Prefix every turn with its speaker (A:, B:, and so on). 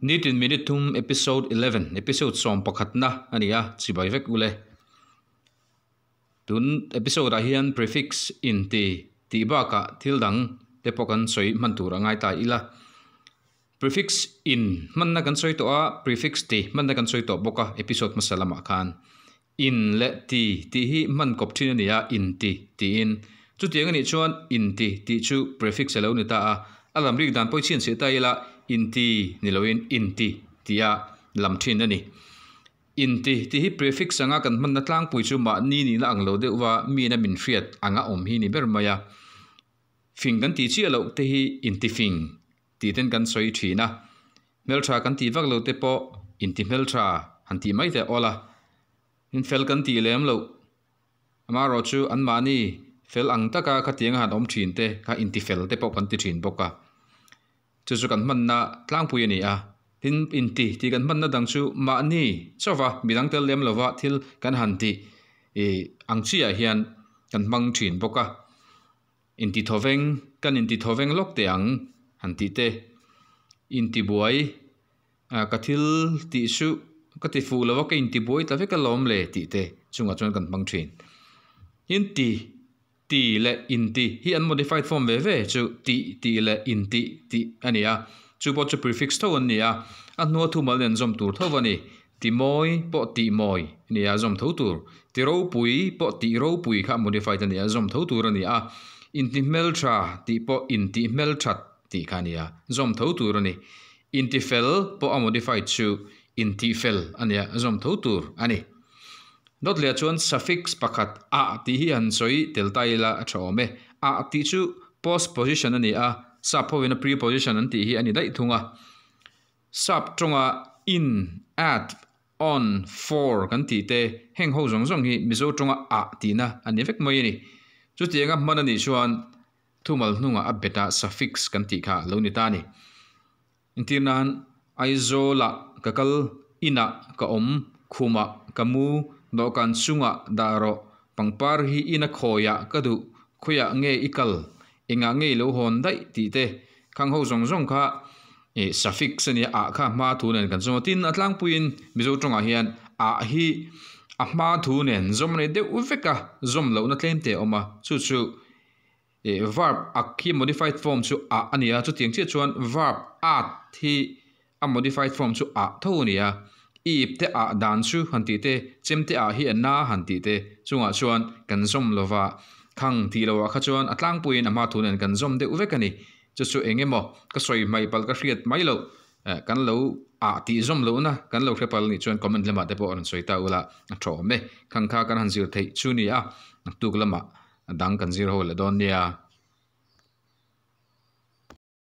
A: Need in minute tum episode 11 episode som pakhatna ania chibai vek ule tun episode ahian prefix in ti ba ka thildang te pokan soi mantura ngai ta ila prefix in manna kan soi to a prefix ti manna kan soi to boka episode masalama khan in le ti hi man kop thin ania in ti in chu tiang ani chuan in ti chu prefix alo ni ta a alam rik dan poi chin se ta ila inti niloin inti tia lam thin ani inti ti hi prefix anga kan man na tlang pui chu ma ni la anglo de wa mi na min fiat anga om hi ni ber maya fing kan ti chi alo te hi inti fing ti ten kan soi thina meltra kan ti vak lo te po inti meltra han ti mai te ola in fel kan ti lem lo ama ro chu an ma ni fel ang taka ka tiang han om thin te ka inti fel te po kan ti thin boka chu kan man na tlang pui ani a hin inti ti kan man na dang chu ma ni chowa midang tel lem lova thil kan han ti ang chi a hian kan mang thin boka inti thoveng kan inti thoveng lok te ang han ti te inti buai ka thil ti su ka ti fu lova ka inti buai ta ve ka lom le ti te chunga chon kan mang thin inti ti le inti hi unmodified form ve chu ti le inti ti ania chu bo chu prefix tho ania a no thu mal nen zom tur thowani ti moi po ti moi ania zom tho tur ti ro pui po ti ro pui kha modified ania zom tho tur ania inti meltra ti po inti meltrat ti khania zom tho tur ani inti fel po a modified chu inti fel ania zom tho tur ani not le chuan suffix pakhat a ti hi an soi tel taila thome a ti chu post position ani a sub ho in a preposition an ti hi ani dai thunga sub tonga in at on for kan ti te heng ho zong zong hi mizo tonga a ti na ani vek mai ni chu tianga man ani chuan thumal hnunga a beta suffix kan ti kha lo ni ta ni intirnan aizola kakal ina ka om khuma kamu do kan sunga daro pangpar hi ina khoya kadu khoya nge ikal inga nge lo hon dai ti te khang ho zong zong kha suffix ani a kha ma thu nen kan zo tin atlang puin mizo tonga hian a hi a ma thu nen zom ne de uveka zom lo na tlem te oma chu verb akhi modified form chu a ania chu tiang che chuan verb at hi a modified form chu a tho ania ip te a dan chu han ti te chem te a hi na han ti te chunga chuan kan zom lova khang ti lowa kha chuan atlang puin ama thunen kan zom de uvekani chu engemo ka soi mai pal ka hriat mai lo kan lo a ti zom lo na kan lo khrepal ni chuan comment lama te po an soi ta ula tho me khang kha kan han zir thei chu ni a tuk lama dang kan zir ho le don nia